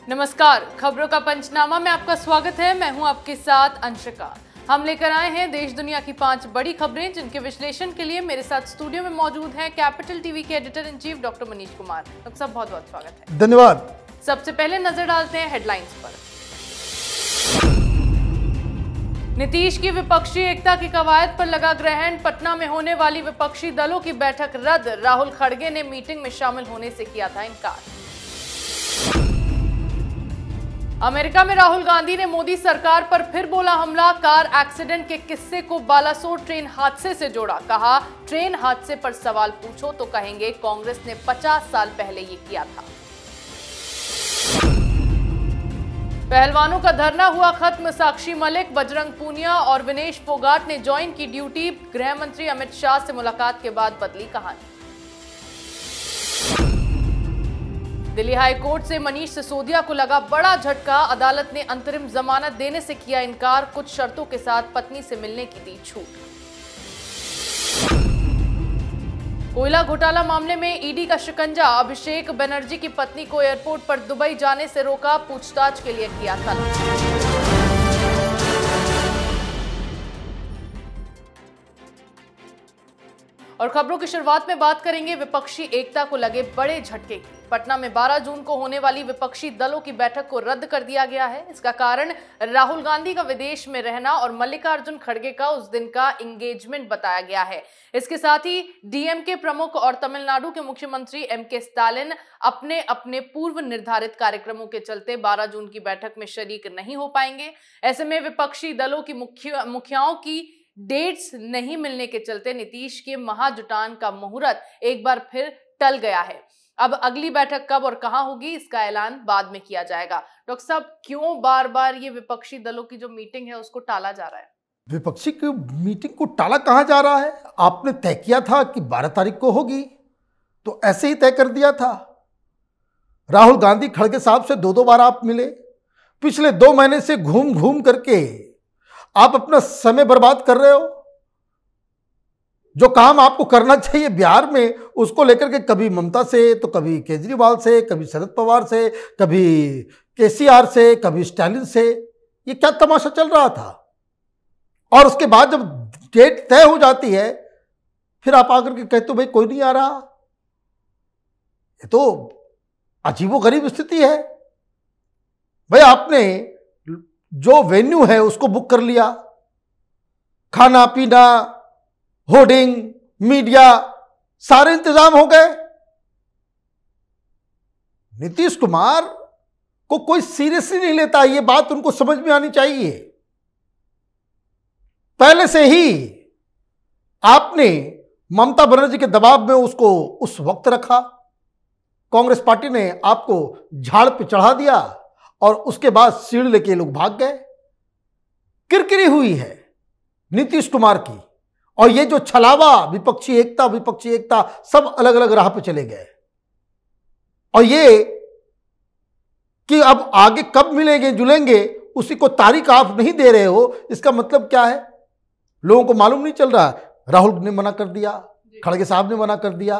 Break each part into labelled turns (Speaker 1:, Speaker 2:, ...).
Speaker 1: नमस्कार, खबरों का पंचनामा में आपका स्वागत है। मैं हूं आपके साथ अंशिका। हम लेकर आए हैं देश दुनिया की 5 बड़ी खबरें, जिनके विश्लेषण के लिए मेरे साथ स्टूडियो में मौजूद हैं कैपिटल टीवी के editor in chief doctor Manish Kumar. Doctor साहब, बहुत बहुत स्वागत है।
Speaker 2: धन्यवाद।
Speaker 1: सबसे पहले नजर डालते हैं हेडलाइंस पर। नीतीश की विपक्षी एकता की कवायद पर लगा ग्रहण। पटना में होने वाली विपक्षी दलों की बैठक रद्द। राहुल खड़गे ने मीटिंग में शामिल होने से किया था इनकार। अमेरिका में राहुल गांधी ने मोदी सरकार पर फिर बोला हमला। कार एक्सीडेंट के किस्से को बालासोर ट्रेन हादसे से जोड़ा। कहा, ट्रेन हादसे पर सवाल पूछो तो कहेंगे कांग्रेस ने 50 साल पहले ये किया था। पहलवानों का धरना हुआ खत्म। साक्षी मलिक, बजरंग पूनिया और विनेश फोगाट ने ज्वाइन की ड्यूटी। गृह मंत्री अमित शाह से मुलाकात के बाद बदली कहानी। दिल्ली हाई कोर्ट से मनीष सिसोदिया को लगा बड़ा झटका। अदालत ने अंतरिम जमानत देने से किया इनकार। कुछ शर्तों के साथ पत्नी से मिलने की दी छूट। कोयला घोटाला मामले में ईडी का शिकंजा। अभिषेक बनर्जी की पत्नी को एयरपोर्ट पर दुबई जाने से रोका। पूछताछ के लिए किया तलब। और खबरों की शुरुआत में बात करेंगे विपक्षी एकता को लगे बड़े झटके की। पटना में 12 जून को होने वाली विपक्षी दलों की बैठक को रद्द कर दिया गया है। इसका कारण राहुल गांधी का विदेश में रहना और मल्लिकार्जुन खड़गे का उस दिन का एंगेजमेंट बताया गया है। इसके साथ ही डीएमके प्रमुख और तमिलनाडु के मुख्यमंत्री एमके स्टालिन अपने अपने पूर्व निर्धारित कार्यक्रमों के चलते 12 जून की बैठक में शरीक नहीं हो पाएंगे। ऐसे में विपक्षी दलों की मुखियाओं की डेट्स नहीं मिलने के चलते नीतीश के महाजुटान का मुहूर्त एक बार फिर टल गया है। अब अगली बैठक कब और कहां होगी, इसका ऐलान बाद में किया जाएगा। डॉक्टर साहब, क्यों बार बार ये विपक्षी दलों की जो मीटिंग है उसको टाला जा रहा है?
Speaker 2: विपक्षी की मीटिंग को टाला कहाँ जा रहा है? आपने तय किया था कि 12 तारीख को होगी, तो ऐसे ही तय कर दिया था। राहुल गांधी खड़गे साहब से 2-2 बार आप मिले। पिछले 2 महीने से घूम घूम करके आप अपना समय बर्बाद कर रहे हो। जो काम आपको करना चाहिए बिहार में, उसको लेकर के कभी ममता से, तो कभी केजरीवाल से, कभी शरद पवार से, कभी केसीआर से, कभी स्टालिन से, ये क्या तमाशा चल रहा था। और उसके बाद जब डेट तय हो जाती है, फिर आप आकर के कहते हो भाई कोई नहीं आ रहा। ये तो अजीबोगरीब स्थिति है। भाई आपने जो वेन्यू है उसको बुक कर लिया, खाना पीना, होर्डिंग, मीडिया, सारे इंतजाम हो गए। नीतीश कुमार को कोई सीरियसली नहीं लेता, ये बात उनको समझ में आनी चाहिए। पहले से ही आपने ममता बनर्जी के दबाव में उसको उस वक्त रखा। कांग्रेस पार्टी ने आपको झाड़ पे चढ़ा दिया और उसके बाद सीढ़ी लेके लोग भाग गए। किरकिरी हुई है नीतीश कुमार की। और ये जो छलावा विपक्षी एकता सब अलग अलग राह पे चले गए। और ये कि अब आगे कब मिलेंगे जुलेंगे, उसी को तारीख आप नहीं दे रहे हो, इसका मतलब क्या है? लोगों को मालूम नहीं चल रहा। राहुल ने मना कर दिया, खड़गे साहब ने मना कर दिया,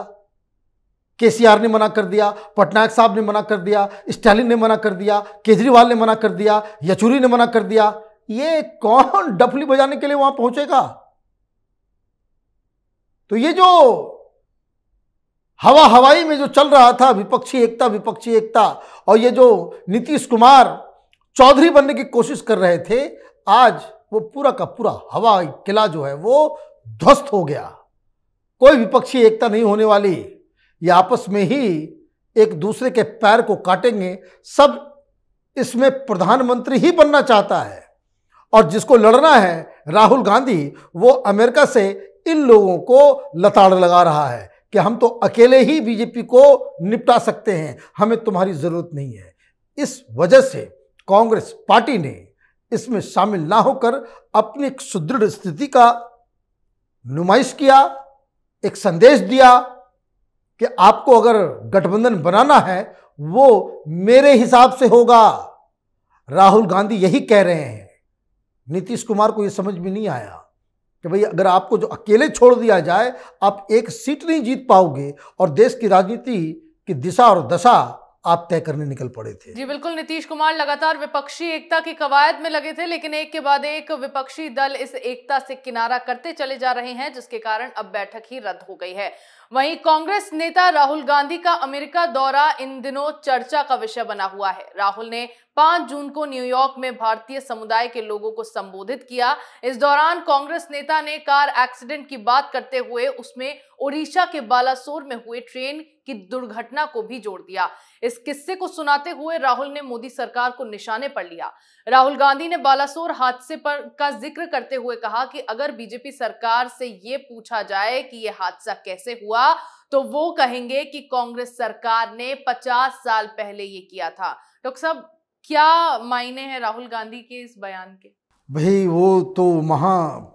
Speaker 2: केसीआर ने मना कर दिया, पटनायक साहब ने मना कर दिया, स्टालिन ने मना कर दिया, केजरीवाल ने मना कर दिया, येचुरी ने मना कर दिया। ये कौन डफली बजाने के लिए वहां पहुंचेगा? तो ये जो हवाई में जो चल रहा था विपक्षी एकता, और ये जो नीतीश कुमार चौधरी बनने की कोशिश कर रहे थे, आज वो पूरा का पूरा हवाई किला जो है वो ध्वस्त हो गया। कोई विपक्षी एकता नहीं होने वाली। ये आपस में ही एक दूसरे के पैर को काटेंगे। सब इसमें प्रधानमंत्री ही बनना चाहता है, और जिसको लड़ना है राहुल गांधी, वो अमेरिका से इन लोगों को लताड़ लगा रहा है कि हम तो अकेले ही बीजेपी को निपटा सकते हैं, हमें तुम्हारी जरूरत नहीं है। इस वजह से कांग्रेस पार्टी ने इसमें शामिल ना होकर अपनी एक सुदृढ़ स्थिति का नुमाइश किया, एक संदेश दिया कि आपको अगर गठबंधन बनाना है वो मेरे हिसाब से होगा। राहुल गांधी यही कह रहे हैं। नीतीश कुमार को यह समझ में नहीं आया कि भाई अगर आपको जो अकेले छोड़ दिया जाए, आप एक सीट नहीं जीत पाओगे और देश की राजनीति की दिशा और दशा आप तय करने निकल पड़े थे।
Speaker 1: जी बिल्कुल, नीतीश कुमार लगातार विपक्षी एकता की कवायद में लगे थे, लेकिन एक के बाद एक विपक्षी दल इस एकता से किनारा करते चले जा रहे हैं, जिसके कारण अब बैठक ही रद्द हो गई है। वहीं कांग्रेस नेता राहुल गांधी का अमेरिका दौरा इन दिनों चर्चा का विषय बना हुआ है। राहुल ने 5 जून को न्यूयॉर्क में भारतीय समुदाय के लोगों को संबोधित किया। इस दौरान कांग्रेस नेता ने कार एक्सीडेंट की बात करते हुए उसमें ओडिशा के बालासोर में हुए ट्रेन की दुर्घटना को भी जोड़ दिया। इस किस्से को सुनाते हुए राहुल ने मोदी सरकार को निशाने पर लिया। राहुल गांधी ने बालासोर हादसे पर का जिक्र करते हुए कहा कि अगर बीजेपी सरकार से ये पूछा जाए कि यह हादसा कैसे हुआ, तो वो कहेंगे कि कांग्रेस सरकार ने 50 साल पहले ये किया था। डॉक्टर साहब, क्या मायने हैं राहुल गांधी के इस बयान के?
Speaker 2: भाई वो तो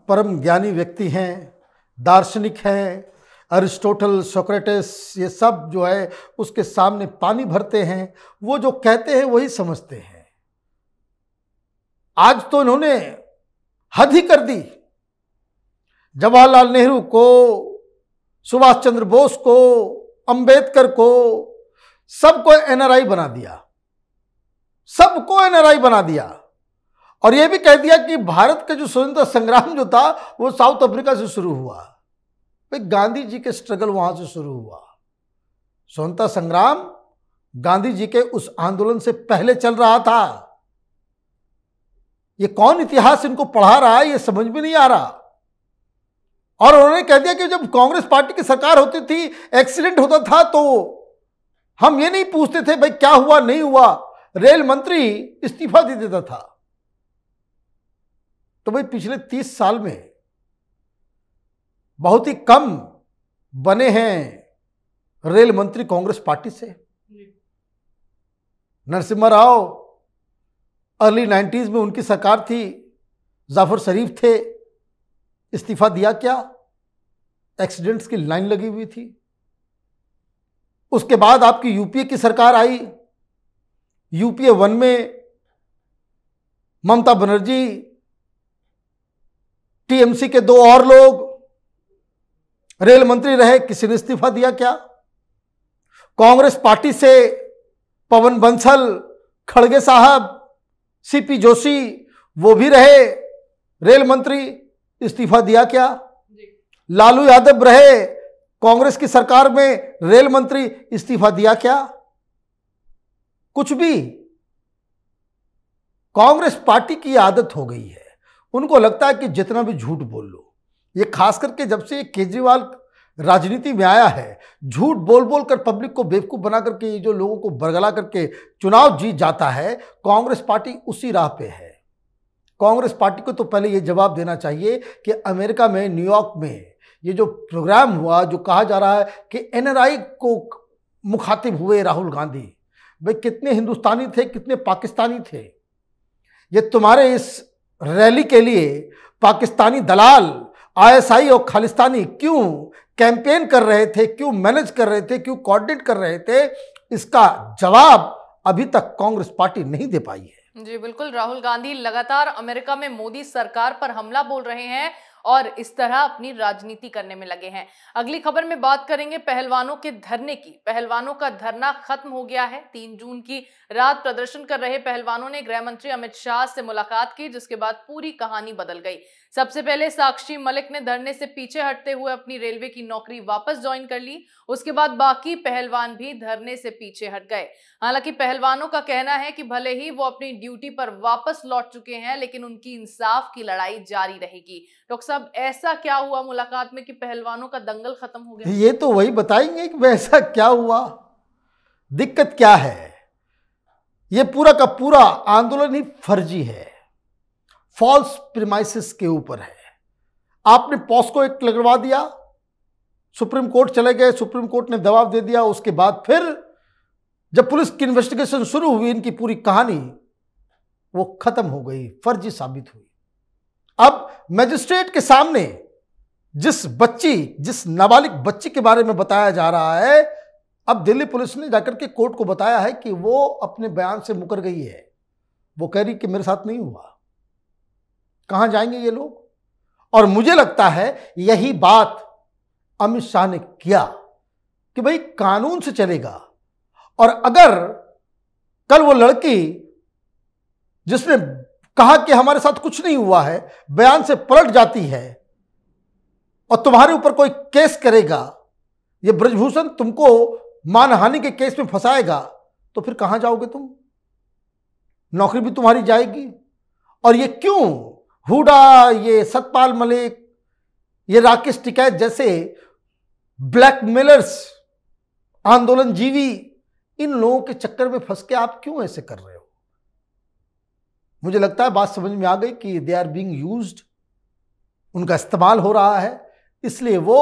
Speaker 2: परम ज्ञानी व्यक्ति हैं, दार्शनिक हैं। अरिस्टोटल, सोक्रेटिस, ये सब जो है उसके सामने पानी भरते हैं। वो जो कहते हैं वही समझते हैं। आज तो इन्होंने हद ही कर दी। जवाहरलाल नेहरू को, सुभाष चंद्र बोस को, अंबेडकर को, सबको एनआरआई बना दिया, सबको एनआरआई बना दिया। और यह भी कह दिया कि भारत का जो स्वतंत्रता संग्राम जो था वो साउथ अफ्रीका से शुरू हुआ। भाई गांधी जी के स्ट्रगल वहां से शुरू हुआ। स्वतंत्रता संग्राम गांधी जी के उस आंदोलन से पहले चल रहा था। ये कौन इतिहास इनको पढ़ा रहा है, ये समझ में नहीं आ रहा। और उन्होंने कह दिया कि जब कांग्रेस पार्टी की सरकार होती थी, एक्सीडेंट होता था, तो हम ये नहीं पूछते थे भाई क्या हुआ नहीं हुआ, रेल मंत्री इस्तीफा दे देता था। तो भाई पिछले 30 साल में बहुत ही कम बने हैं रेल मंत्री कांग्रेस पार्टी से। नरसिम्हा राव अर्ली 90s में उनकी सरकार थी, जाफर शरीफ थे, इस्तीफा दिया क्या? एक्सीडेंट्स की लाइन लगी हुई थी। उसके बाद आपकी यूपीए की सरकार आई। यूपीए 1 में ममता बनर्जी, टीएमसी के 2 और लोग रेल मंत्री रहे, किसी ने इस्तीफा दिया क्या? कांग्रेस पार्टी से पवन बंसल, खड़गे साहब, सीपी जोशी, वो भी रहे रेल मंत्री, इस्तीफा दिया क्या? लालू यादव रहे कांग्रेस की सरकार में रेल मंत्री, इस्तीफा दिया क्या? कुछ भी। कांग्रेस पार्टी की आदत हो गई है, उनको लगता है कि जितना भी झूठ बोल लो। ये खास करके जब से केजरीवाल राजनीति में आया है, झूठ बोल बोल कर पब्लिक को बेवकूफ बना करके ये जो लोगों को बरगला करके चुनाव जीत जाता है, कांग्रेस पार्टी उसी राह पे है। कांग्रेस पार्टी को तो पहले ये जवाब देना चाहिए कि अमेरिका में, न्यूयॉर्क में ये जो प्रोग्राम हुआ, जो कहा जा रहा है कि एनआरआई को मुखातिब हुए राहुल गांधी, भाई कितने हिंदुस्तानी थे, कितने पाकिस्तानी थे? ये तुम्हारे इस रैली के लिए पाकिस्तानी दलाल, आईएसआई और खालिस्तानी क्यों कैंपेन कर रहे थे, क्यों मैनेज कर रहे थे, क्यों कोऑर्डिनेट कर रहे थे? इसका जवाब अभी तक कांग्रेस पार्टी नहीं दे पाई है।
Speaker 1: जी बिल्कुल, राहुल गांधी लगातार अमेरिका में मोदी सरकार पर हमला बोल रहे हैं और इस तरह अपनी राजनीति करने में लगे हैं। अगली खबर में बात करेंगे पहलवानों के धरने की। पहलवानों का धरना खत्म हो गया है। 3 जून की रात प्रदर्शन कर रहे पहलवानों ने गृह मंत्री अमित शाह से मुलाकात की, जिसके बाद पूरी कहानी बदल गई। सबसे पहले साक्षी मलिक ने धरने से पीछे हटते हुए अपनी रेलवे की नौकरी वापस ज्वाइन कर ली। उसके बाद बाकी पहलवान भी धरने से पीछे हट गए। हालांकि पहलवानों का कहना है कि भले ही वो अपनी ड्यूटी पर वापस लौट चुके हैं, लेकिन उनकी इंसाफ की लड़ाई जारी रहेगी। डॉक्टर साहब, ऐसा क्या हुआ मुलाकात में कि पहलवानों का दंगल खत्म हो गया?
Speaker 2: ये तो वही बताएंगे कि ऐसा क्या हुआ, दिक्कत क्या है। ये पूरा का पूरा आंदोलन ही फर्जी है, फॉल्स प्रीमाइसेस के ऊपर है। आपने पॉस्को एक्ट लगवा दिया, सुप्रीम कोर्ट चले गए, सुप्रीम कोर्ट ने दबाव दे दिया। उसके बाद फिर जब पुलिस की इन्वेस्टिगेशन शुरू हुई, इनकी पूरी कहानी वो खत्म हो गई, फर्जी साबित हुई। अब मजिस्ट्रेट के सामने जिस नाबालिग बच्ची के बारे में बताया जा रहा है, अब दिल्ली पुलिस ने जाकर के कोर्ट को बताया है कि वो अपने बयान से मुकर गई है। वो कह रही कि मेरे साथ नहीं हुआ। कहां जाएंगे ये लोग? और मुझे लगता है यही बात अमित शाह ने किया कि भाई कानून से चलेगा, और अगर कल वो लड़की जिसने कहा कि हमारे साथ कुछ नहीं हुआ है, बयान से पलट जाती है और तुम्हारे ऊपर कोई केस करेगा, ये ब्रजभूषण तुमको मानहानि के केस में फंसाएगा, तो फिर कहां जाओगे तुम? नौकरी भी तुम्हारी जाएगी। और ये क्यों हुडा, ये सतपाल मलिक, ये राकेश टिकैत जैसे ब्लैकमेलर्स, आंदोलन जीवी, इन लोगों के चक्कर में फंस के आप क्यों ऐसे कर रहे हो? मुझे लगता है बात समझ में आ गई कि दे आर बीइंग यूज्ड, उनका इस्तेमाल हो रहा है, इसलिए वो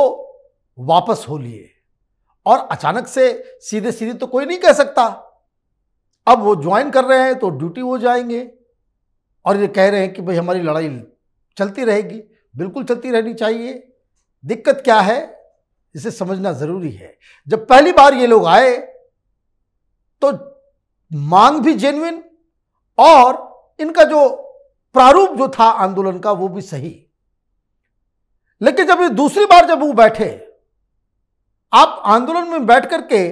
Speaker 2: वापस हो लिए। और अचानक से सीधे सीधे तो कोई नहीं कह सकता। अब वो ज्वाइन कर रहे हैं तो ड्यूटी हो जाएंगे और ये कह रहे हैं कि भाई हमारी लड़ाई चलती रहेगी। बिल्कुल चलती रहनी चाहिए। दिक्कत क्या है इसे समझना जरूरी है। जब पहली बार ये लोग आए तो मांग भी जेन्युइन और इनका जो प्रारूप जो था आंदोलन का वो भी सही। लेकिन जब ये दूसरी बार जब वो बैठे, आप आंदोलन में बैठ करके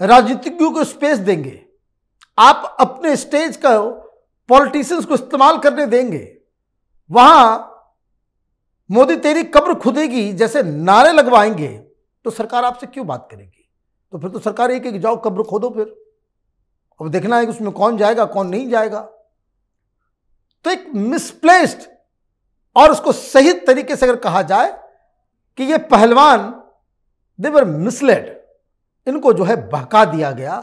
Speaker 2: राजनीतिज्ञों को स्पेस देंगे, आप अपने स्टेज का पॉलिटिशियंस को इस्तेमाल करने देंगे, वहां मोदी तेरी कब्र खुदेगी जैसे नारे लगवाएंगे, तो सरकार आपसे क्यों बात करेगी? तो फिर तो सरकार ये कि जाओ कब्र खोदो। फिर अब देखना है कि उसमें कौन जाएगा कौन नहीं जाएगा। तो एक मिसप्लेस्ड, और उसको सही तरीके से अगर कहा जाए कि ये पहलवान दे वर मिसलेड, इनको जो है बहका दिया गया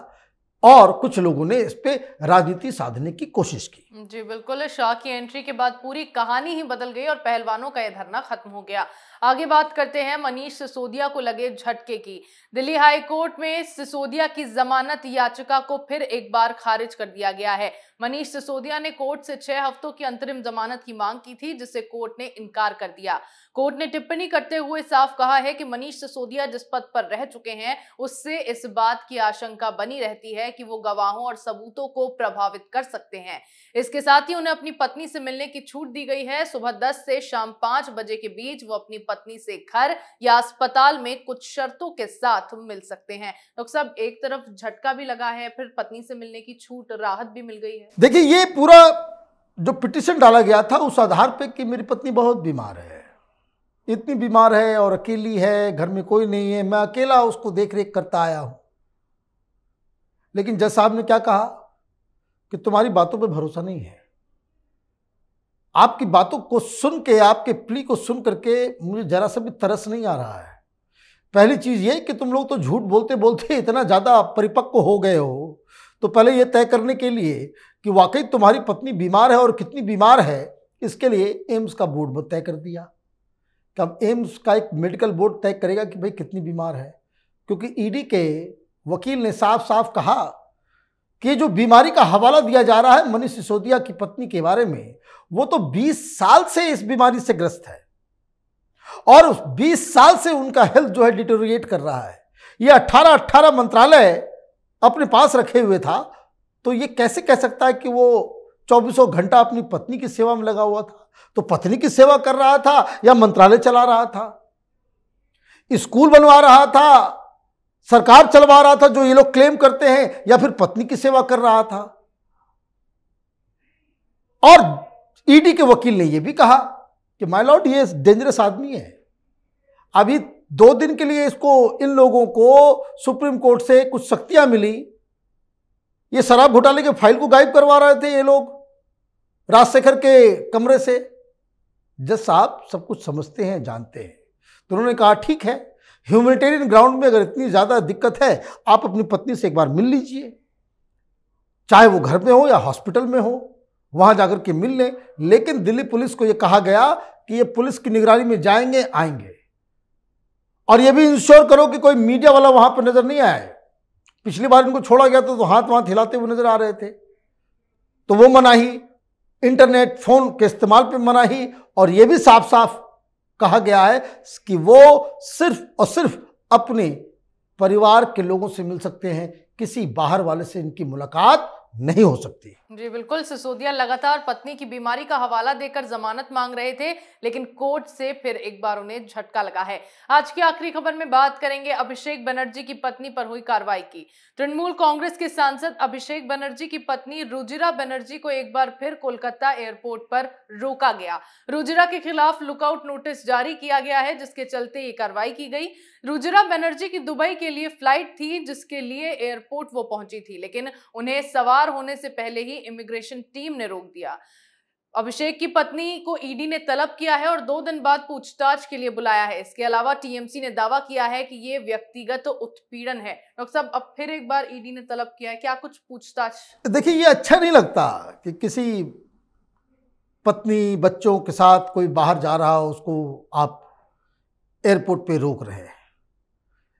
Speaker 2: और कुछ लोगों ने इस पे राजनीति साधने की कोशिश की।
Speaker 1: जी बिल्कुल, शाह की एंट्री के बाद पूरी कहानी ही बदल गई और पहलवानों का यह धरना खत्म हो गया। आगे बात करते हैं मनीष सिसोदिया को लगे झटके की। दिल्ली हाई कोर्ट में सिसोदिया की जमानत याचिका को फिर एक बार खारिज कर दिया गया है। मनीष सिसोदिया ने कोर्ट से 6 हफ्तों की अंतरिम जमानत की मांग की थी, जिसे कोर्ट ने इनकार कर दिया। कोर्ट ने टिप्पणी करते हुए साफ कहा है कि मनीष सिसोदिया जिस पद पर रह चुके हैं उससे इस बात की आशंका बनी रहती है कि वो गवाहों और सबूतों को प्रभावित कर सकते हैं। इसके साथ ही उन्हें अपनी पत्नी से मिलने की छूट दी गई है। सुबह 10 से शाम 5 बजे के बीच वो अपनी पत्नी से घर या अस्पताल में कुछ शर्तों के साथ मिल सकते हैं। डॉक्टर साहब, एक तरफ झटका भी लगा है, फिर पत्नी से मिलने की छूट, राहत भी मिल गई है।
Speaker 2: देखिए, ये पूरा जो पिटीशन डाला गया था उस आधार पे कि मेरी पत्नी बहुत बीमार है, इतनी बीमार है और अकेली है, घर में कोई नहीं है, मैं अकेला उसको देख रेख करता आया हूं। लेकिन जज साहब ने क्या कहा कि तुम्हारी बातों पे भरोसा नहीं है। आपकी बातों को सुन के, आपके प्ली को सुन करके मुझे जरा सा भी तरस नहीं आ रहा है। पहली चीज ये कि तुम लोग तो झूठ बोलते बोलते इतना ज्यादा परिपक्व हो गए हो, तो पहले ये तय करने के लिए कि वाकई तुम्हारी पत्नी बीमार है और कितनी बीमार है, इसके लिए एम्स का बोर्ड तय कर दिया। कि अब एम्स का एक मेडिकल बोर्ड तय करेगा कि भाई कितनी बीमार है, क्योंकि ईडी के वकील ने साफ साफ कहा कि जो बीमारी का हवाला दिया जा रहा है मनीष सिसोदिया की पत्नी के बारे में, वो तो 20 साल से इस बीमारी से ग्रस्त है और उस 20 साल से उनका हेल्थ जो है डिटेरियोरेट कर रहा है। ये 18 मंत्रालय अपने पास रखे हुए था, तो ये कैसे कह सकता है कि वो 24 घंटा अपनी पत्नी की सेवा में लगा हुआ था? तो पत्नी की सेवा कर रहा था या मंत्रालय चला रहा था, स्कूल बनवा रहा था, सरकार चलवा रहा था जो ये लोग क्लेम करते हैं, या फिर पत्नी की सेवा कर रहा था? और ईडी के वकील ने यह भी कहा कि माय लॉर्ड, ये डेंजरस आदमी है। अभी 2 दिन के लिए इसको, इन लोगों को सुप्रीम कोर्ट से कुछ शक्तियां मिली, ये शराब घोटाले के फाइल को गायब करवा रहे थे ये लोग राजशेखर के कमरे से। जज साहब सब कुछ समझते हैं, जानते हैं, तो उन्होंने कहा ठीक है, ह्यूमैनिटेरियन ग्राउंड में अगर इतनी ज्यादा दिक्कत है, आप अपनी पत्नी से एक बार मिल लीजिए, चाहे वो घर में हो या हॉस्पिटल में हो, वहां जाकर के मिल लें। लेकिन दिल्ली पुलिस को यह कहा गया कि ये पुलिस की निगरानी में जाएंगे आएंगे, और ये भी इंश्योर करो कि कोई मीडिया वाला वहां पर नजर नहीं आए। पिछली बार इनको छोड़ा गया तो हाथ वहां हिलाते हुए नजर आ रहे थे, तो वो मनाही, इंटरनेट फोन के इस्तेमाल पे मनाही, और यह भी साफ साफ कहा गया है कि वो सिर्फ और सिर्फ अपने परिवार के लोगों से मिल सकते हैं, किसी बाहर वाले से इनकी मुलाकात नहीं हो सकती।
Speaker 1: जी बिल्कुल, सिसोदिया लगातार पत्नी की बीमारी का हवाला देकर जमानत मांग रहे थे, लेकिन कोर्ट से फिर एक बार उन्हें झटका लगा है। आज की आखिरी खबर में बात करेंगे अभिषेक बनर्जी की पत्नी पर हुई कार्रवाई की। तृणमूल कांग्रेस के सांसद अभिषेक बनर्जी की पत्नी रुजिरा बनर्जी को एक बार फिर कोलकाता एयरपोर्ट पर रोका गया। रुजिरा के खिलाफ लुकआउट नोटिस जारी किया गया है, जिसके चलते ये कार्रवाई की गई। रुजिरा बनर्जी की दुबई के लिए फ्लाइट थी, जिसके लिए एयरपोर्ट वो पहुंची थी, लेकिन उन्हें सवार होने से पहले ही इमिग्रेशन टीम ने रोक दिया। अभिषेक की पत्नी को ईडी ने तलब किया है और 2 दिन बाद पूछताछ के लिए बुलाया है। इसके अलावा टीएमसी ने दावा किया है कि ये व्यक्तिगत उत्पीड़न है। डॉक्टर साहब, अब फिर एक बार ईडी ने तलब किया है, क्या कुछ पूछताछ?
Speaker 2: देखिए, ये अच्छा नहीं लगता कि किसी पत्नी बच्चों के साथ कोई बाहर जा रहा हो, उसको आप एयरपोर्ट पे रोक रहे हैं।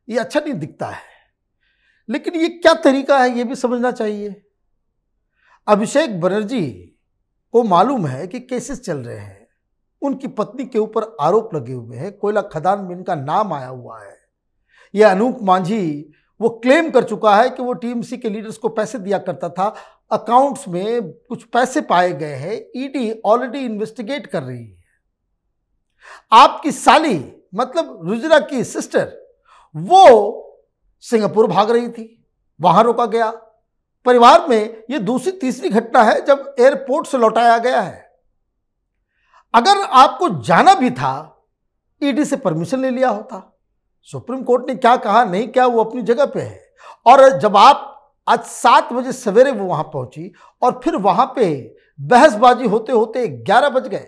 Speaker 2: ये अच्छा नहीं दिखता है, लेकिन ये क्या तरीका है ये भी समझना चाहिए। अभिषेक बनर्जी को मालूम है कि केसेस चल रहे हैं, उनकी पत्नी के ऊपर आरोप लगे हुए हैं, कोयला खदान में इनका नाम आया हुआ है। यह अनूप मांझी वो क्लेम कर चुका है कि वो टीएमसी के लीडर्स को पैसे दिया करता था, अकाउंट्स में कुछ पैसे पाए गए हैं। ईडी ऑलरेडी इन्वेस्टिगेट कर रही है। आपकी साली मतलब रुजिरा की सिस्टर वो सिंगापुर भाग रही थी, वहां रोका गया। परिवार में यह दूसरी तीसरी घटना है जब एयरपोर्ट से लौटाया गया है। अगर आपको जाना भी था, ईडी से परमिशन ले लिया होता। सुप्रीम कोर्ट ने क्या कहा नहीं क्या, वो अपनी जगह पे है। और जब आप आज 7 बजे सवेरे वो वहां पहुंची और फिर वहां पे बहसबाजी होते होते 11 बज गए।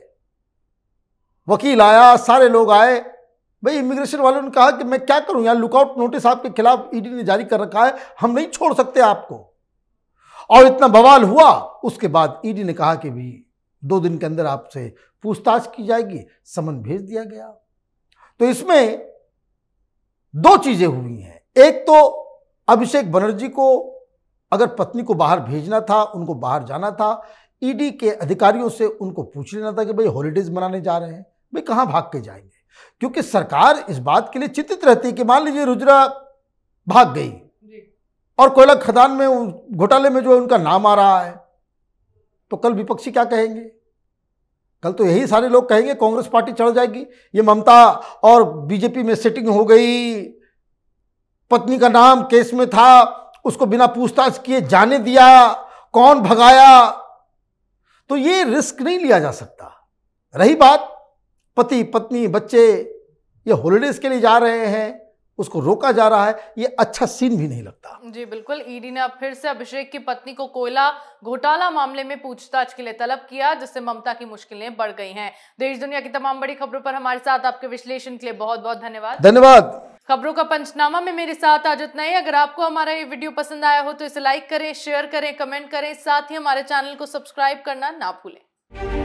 Speaker 2: वकील आया, सारे लोग आए। भाई इमिग्रेशन वालों ने कहा कि मैं क्या करूं, यहां लुकआउट नोटिस आपके खिलाफ ईडी ने जारी कर रखा है, हम नहीं छोड़ सकते आपको। और इतना बवाल हुआ। उसके बाद ईडी ने कहा कि भी 2 दिन के अंदर आपसे पूछताछ की जाएगी, समन भेज दिया गया। तो इसमें 2 चीजें हुई हैं। एक तो अभिषेक बनर्जी को अगर पत्नी को बाहर भेजना था, उनको बाहर जाना था, ईडी के अधिकारियों से उनको पूछ लेना था कि भाई हॉलीडेज मनाने जा रहे हैं, भाई कहां भाग के जाएंगे। क्योंकि सरकार इस बात के लिए चिंतित रहती है कि मान लीजिए रुजिरा भाग गई और कोयला खदान में घोटाले में जो उनका नाम आ रहा है, तो कल विपक्षी क्या कहेंगे? कल तो यही सारे लोग कहेंगे कांग्रेस पार्टी चढ़ जाएगी, ये ममता और बीजेपी में सेटिंग हो गई, पत्नी का नाम केस में था, उसको बिना पूछताछ किए जाने दिया, कौन भगाया। तो ये रिस्क नहीं लिया जा सकता। रही बात पति पत्नी बच्चे ये हॉलीडेज के लिए जा रहे हैं, उसको रोका जा रहा है, ये अच्छा सीन भी नहीं लगता।
Speaker 1: जी बिल्कुल, ईडी ने अब फिर से अभिषेक की पत्नी को कोयला घोटाला मामले में पूछताछ के लिए तलब किया, जिससे ममता की मुश्किलें बढ़ गई हैं। देश दुनिया की तमाम बड़ी खबरों पर हमारे साथ आपके विश्लेषण के लिए बहुत बहुत धन्यवाद।
Speaker 2: धन्यवाद।
Speaker 1: खबरों का पंचनामा में मेरे साथ आज इतना ही। अगर आपको हमारा ये वीडियो पसंद आया हो तो इसे लाइक करें, शेयर करें, कमेंट करें, साथ ही हमारे चैनल को सब्सक्राइब करना ना भूलें।